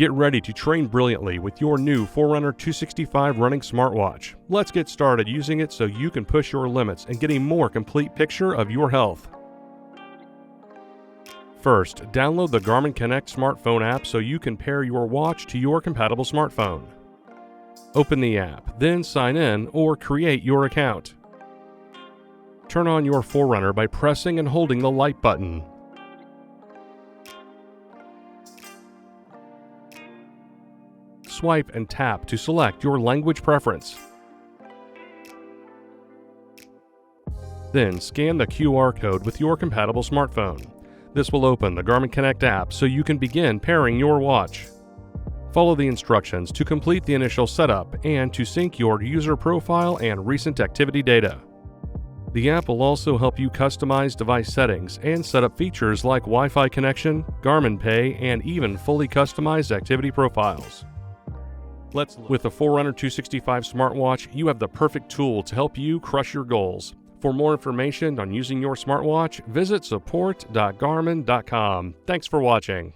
Get ready to train brilliantly with your new Forerunner 265 running smartwatch. Let's get started using it so you can push your limits and get a more complete picture of your health. First, download the Garmin Connect smartphone app so you can pair your watch to your compatible smartphone. Open the app, then sign in or create your account. Turn on your Forerunner by pressing and holding the light button. Swipe and tap to select your language preference. Then scan the QR code with your compatible smartphone. This will open the Garmin Connect app so you can begin pairing your watch. Follow the instructions to complete the initial setup and to sync your user profile and recent activity data. The app will also help you customize device settings and set up features like Wi-Fi connection, Garmin Pay, and even fully customized activity profiles. With the Forerunner 265 smartwatch, you have the perfect tool to help you crush your goals. For more information on using your smartwatch, visit support.garmin.com. Thanks for watching.